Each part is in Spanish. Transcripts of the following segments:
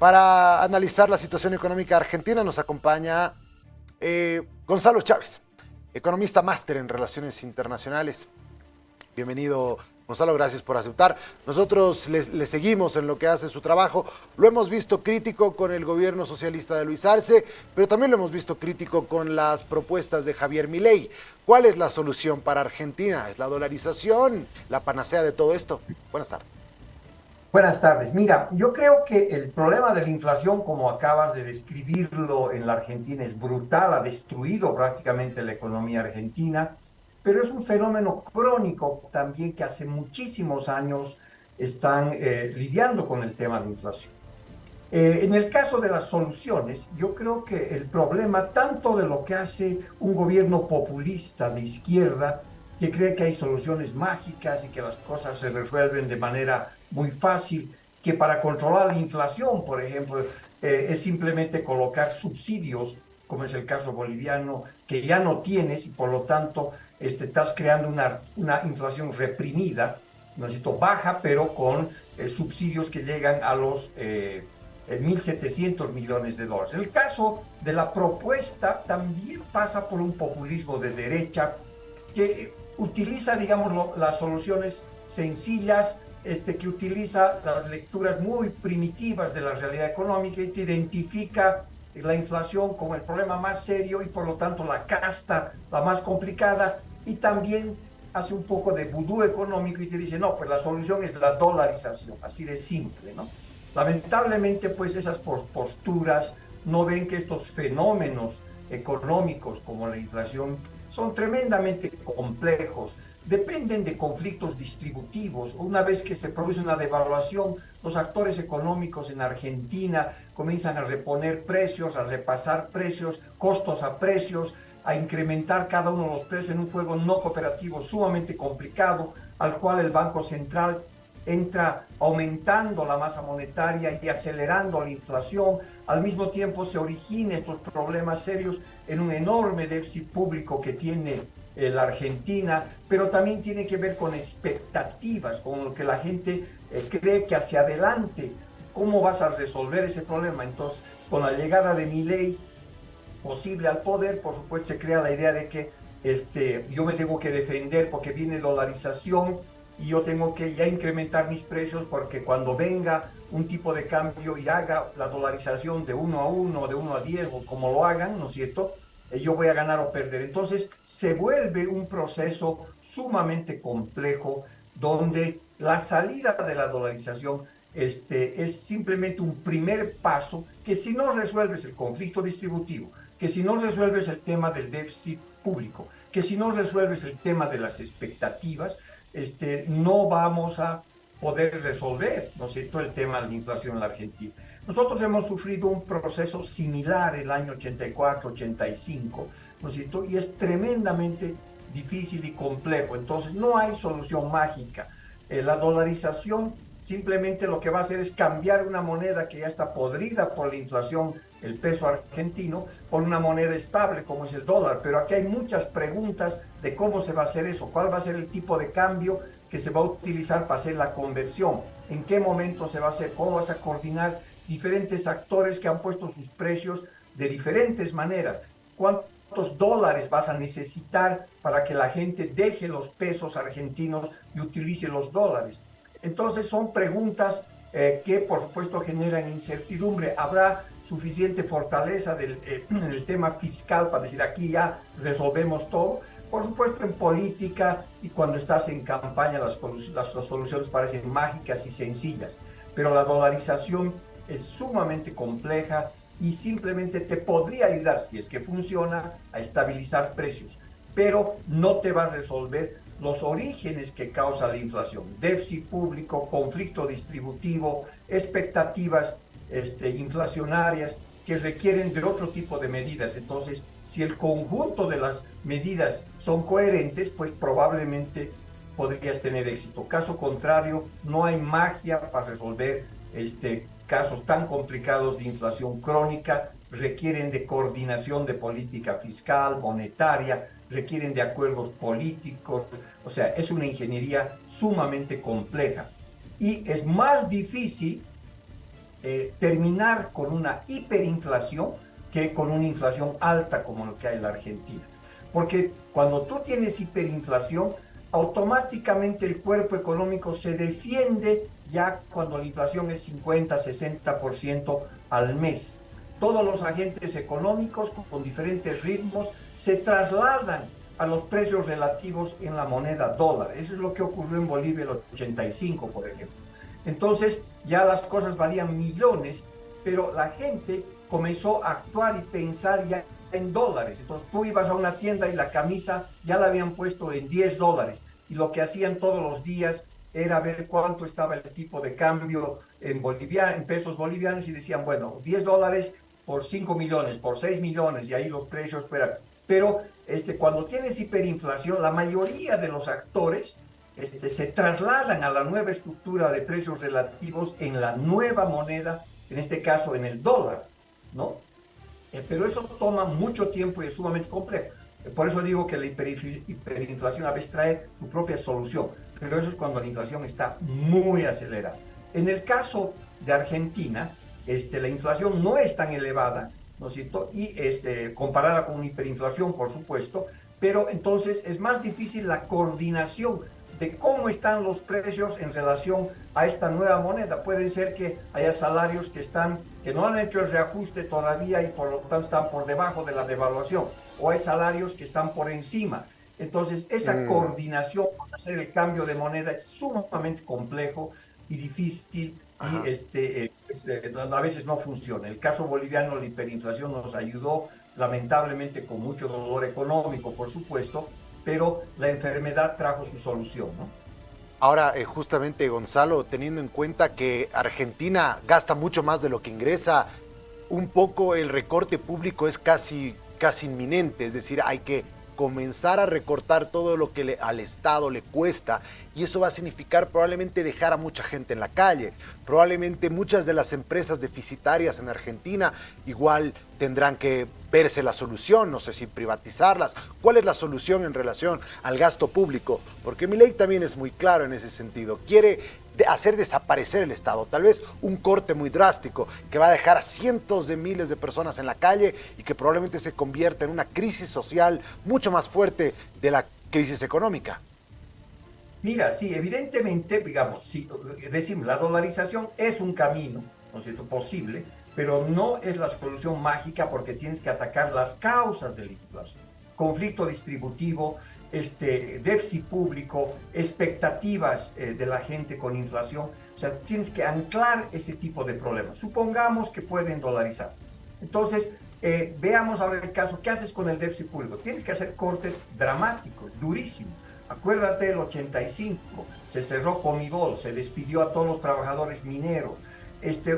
Para analizar la situación económica argentina nos acompaña Gonzalo Chávez, economista máster en Relaciones Internacionales. Bienvenido, Gonzalo, gracias por aceptar. Nosotros le seguimos en lo que hace su trabajo. Lo hemos visto crítico con el gobierno socialista de Luis Arce, pero también lo hemos visto crítico con las propuestas de Javier Milei. ¿Cuál es la solución para Argentina? ¿Es la dolarización, la panacea de todo esto? Buenas tardes. Buenas tardes. Mira, yo creo que el problema de la inflación, como acabas de describirlo en la Argentina, es brutal, ha destruido prácticamente la economía argentina, pero es un fenómeno crónico también que hace muchísimos años están lidiando con el tema de inflación. En el caso de las soluciones, yo creo que el problema tanto de lo que hace un gobierno populista de izquierda, que cree que hay soluciones mágicas y que las cosas se resuelven de manera muy fácil, que para controlar la inflación, por ejemplo, es simplemente colocar subsidios, como es el caso boliviano, que ya no tienes y por lo tanto estás creando una inflación reprimida, ¿no es cierto?, baja, pero con subsidios que llegan a los 1.700 millones de dólares. El caso de la propuesta también pasa por un populismo de derecha que utiliza, digamos, las soluciones sencillas, que utiliza las lecturas muy primitivas de la realidad económica y te identifica la inflación como el problema más serio y por lo tanto la casta la más complicada, y también hace un poco de vudú económico y te dice, no, pues la solución es la dolarización, así de simple, ¿no? Lamentablemente, pues esas posturas no ven que estos fenómenos económicos como la inflación son tremendamente complejos, dependen de conflictos distributivos. Una vez que se produce una devaluación, los actores económicos en Argentina comienzan a reponer precios, a repasar precios, costos a precios, a incrementar cada uno de los precios en un juego no cooperativo sumamente complicado, al cual el Banco Central entra aumentando la masa monetaria y acelerando la inflación. Al mismo tiempo se originan estos problemas serios en un enorme déficit público que tiene la Argentina, pero también tiene que ver con expectativas, con lo que la gente cree que hacia adelante, ¿cómo vas a resolver ese problema? Entonces, con la llegada de Milei posible al poder, por supuesto se crea la idea de que yo me tengo que defender porque viene dolarización y yo tengo que ya incrementar mis precios porque cuando venga un tipo de cambio y haga la dolarización de 1 a 1, de 1 a 10 o como lo hagan, ¿no es cierto?, yo voy a ganar o perder. Entonces se vuelve un proceso sumamente complejo donde la salida de la dolarización es simplemente un primer paso que si no resuelves el conflicto distributivo, que si no resuelves el tema del déficit público, que si no resuelves el tema de las expectativas, no vamos a poder resolver, ¿no es cierto?, el tema de la inflación en la Argentina. Nosotros hemos sufrido un proceso similar el año 84, 85, ¿no es cierto?, y es tremendamente difícil y complejo. Entonces no hay solución mágica. La dolarización simplemente lo que va a hacer es cambiar una moneda que ya está podrida por la inflación, el peso argentino, por una moneda estable como es el dólar. Pero aquí hay muchas preguntas de cómo se va a hacer eso, cuál va a ser el tipo de cambio que se va a utilizar para hacer la conversión, en qué momento se va a hacer, cómo vas a coordinar diferentes actores que han puesto sus precios de diferentes maneras, cuántos dólares vas a necesitar para que la gente deje los pesos argentinos y utilice los dólares. Entonces son preguntas que por supuesto generan incertidumbre. ¿Habrá suficiente fortaleza en el tema fiscal para decir aquí ya resolvemos todo? Por supuesto en política y cuando estás en campaña las soluciones parecen mágicas y sencillas, pero la dolarización es sumamente compleja y simplemente te podría ayudar, si es que funciona, a estabilizar precios, pero no te va a resolver los orígenes que causa la inflación: déficit público, conflicto distributivo, expectativas inflacionarias que requieren de otro tipo de medidas. Entonces, si el conjunto de las medidas son coherentes, pues probablemente podrías tener éxito. Caso contrario, no hay magia para resolver casos tan complicados de inflación crónica. Requieren de coordinación de política fiscal, monetaria, requieren de acuerdos políticos. O sea, es una ingeniería sumamente compleja y es más difícil terminar con una hiperinflación que con una inflación alta como lo que hay en la Argentina. Porque cuando tú tienes hiperinflación, automáticamente el cuerpo económico se defiende ya cuando la inflación es 50, 60% al mes. Todos los agentes económicos con diferentes ritmos se trasladan a los precios relativos en la moneda dólar. Eso es lo que ocurrió en Bolivia en el 85, por ejemplo. Entonces ya las cosas valían millones, pero la gente comenzó a actuar y pensar ya en dólares. Entonces tú ibas a una tienda y la camisa ya la habían puesto en $10 y lo que hacían todos los días era ver cuánto estaba el tipo de cambio en pesos bolivianos y decían, bueno, $10 por 5 millones, por 6 millones y ahí los precios, pero cuando tienes hiperinflación, la mayoría de los actores se trasladan a la nueva estructura de precios relativos en la nueva moneda, en este caso en el dólar, ¿no? Pero eso toma mucho tiempo y es sumamente complejo. Por eso digo que la hiperinflación a veces trae su propia solución, pero eso es cuando la inflación está muy acelerada. En el caso de Argentina, la inflación no es tan elevada, ¿no es cierto? Y comparada con una hiperinflación, por supuesto, pero entonces es más difícil la coordinación de cómo están los precios en relación a esta nueva moneda. Puede ser que haya salarios que no han hecho el reajuste todavía y por lo tanto están por debajo de la devaluación, o hay salarios que están por encima. Entonces, esa coordinación para hacer el cambio de moneda es sumamente complejo y difícil y a veces no funciona. El caso boliviano, la hiperinflación nos ayudó lamentablemente con mucho dolor económico, por supuesto, pero la enfermedad trajo su solución, ¿no? Ahora, justamente, Gonzalo, teniendo en cuenta que Argentina gasta mucho más de lo que ingresa, un poco el recorte público es casi inminente, es decir, hay que comenzar a recortar todo lo que al Estado le cuesta, y eso va a significar probablemente dejar a mucha gente en la calle. Probablemente muchas de las empresas deficitarias en Argentina igual tendrán que verse la solución, no sé si privatizarlas. ¿Cuál es la solución en relación al gasto público? Porque Milei también es muy claro en ese sentido. Quiere hacer desaparecer el Estado, tal vez un corte muy drástico que va a dejar a cientos de miles de personas en la calle y que probablemente se convierta en una crisis social mucho más fuerte de la crisis económica. Mira, sí, evidentemente, digamos, sí, decimos, la dolarización es un camino, ¿no es cierto?, posible, pero no es la solución mágica porque tienes que atacar las causas de la inflación. Conflicto distributivo, déficit público, expectativas de la gente con inflación. O sea, tienes que anclar ese tipo de problemas. Supongamos que pueden dolarizar. Entonces, veamos ahora el caso. ¿Qué haces con el déficit público? Tienes que hacer cortes dramáticos, durísimos. Acuérdate del 85, se cerró Comibol, se despidió a todos los trabajadores mineros,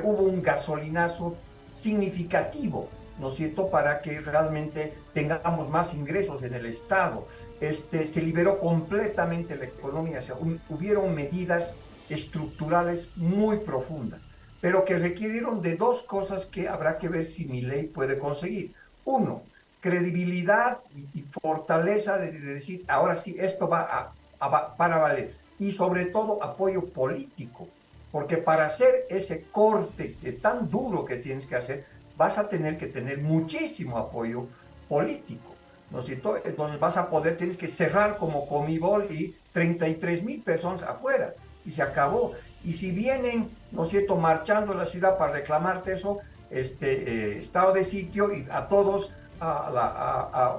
hubo un gasolinazo significativo, ¿no es cierto?, para que realmente tengamos más ingresos en el Estado. Se liberó completamente la economía, o sea, hubieron medidas estructurales muy profundas, pero que requirieron de dos cosas que habrá que ver si Milei puede conseguir. Uno, credibilidad y fortaleza de decir, ahora sí, esto va para valer. Y sobre todo apoyo político, porque para hacer ese corte tan duro que tienes que hacer, vas a tener que tener muchísimo apoyo político, ¿no es cierto? Entonces tienes que cerrar como Comibol y 33,000 personas afuera, y se acabó. Y si vienen, ¿no es cierto?, marchando a la ciudad para reclamarte eso, estado de sitio y a todos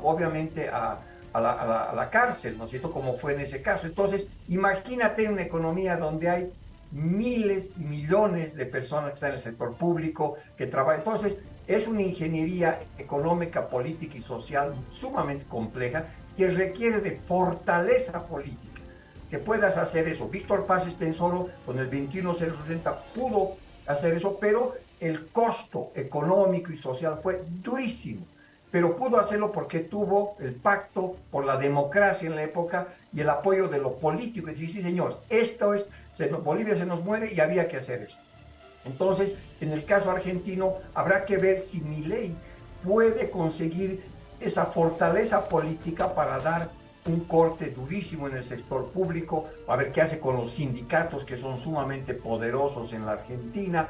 obviamente a la cárcel, ¿no es cierto?, como fue en ese caso. Entonces, imagínate una economía donde hay miles y millones de personas que están en el sector público, que trabajan. Entonces, es una ingeniería económica, política y social sumamente compleja que requiere de fortaleza política. Que puedas hacer eso. Víctor Paz Estenssoro, con el 21060, pudo hacer eso, pero el costo económico y social fue durísimo. Pero pudo hacerlo porque tuvo el pacto por la democracia en la época y el apoyo de los políticos. Y decir, sí, señores, Bolivia se nos muere y había que hacer eso. Entonces, en el caso argentino, habrá que ver si Milei puede conseguir esa fortaleza política para dar un corte durísimo en el sector público, a ver qué hace con los sindicatos que son sumamente poderosos en la Argentina,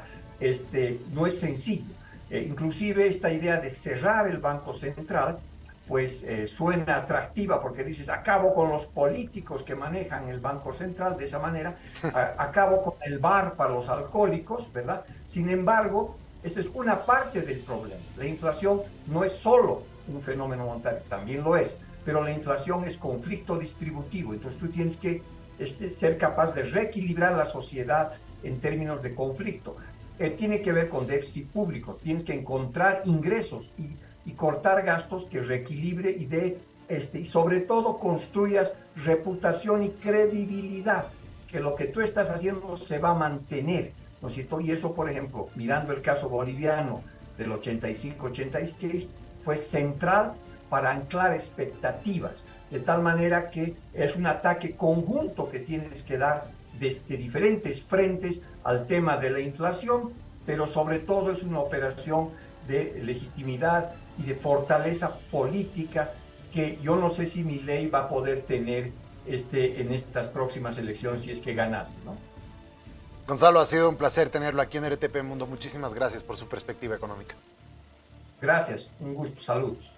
no es sencillo. Inclusive esta idea de cerrar el Banco Central, pues suena atractiva porque dices, acabo con los políticos que manejan el Banco Central de esa manera, acabo con el bar para los alcohólicos, ¿verdad? Sin embargo, esa es una parte del problema. La inflación no es solo un fenómeno monetario, también lo es, pero la inflación es conflicto distributivo, entonces tú tienes que ser capaz de reequilibrar la sociedad en términos de conflicto. Tiene que ver con déficit público, tienes que encontrar ingresos y cortar gastos que reequilibre y sobre todo construyas reputación y credibilidad, que lo que tú estás haciendo se va a mantener, ¿no es cierto? Y eso, por ejemplo, mirando el caso boliviano del 85-86, fue central para anclar expectativas, de tal manera que es un ataque conjunto que tienes que dar desde diferentes frentes al tema de la inflación, pero sobre todo es una operación de legitimidad y de fortaleza política que yo no sé si Milei va a poder tener en estas próximas elecciones si es que ganase, ¿no? Gonzalo, ha sido un placer tenerlo aquí en RTP Mundo. Muchísimas gracias por su perspectiva económica. Gracias, un gusto, saludos.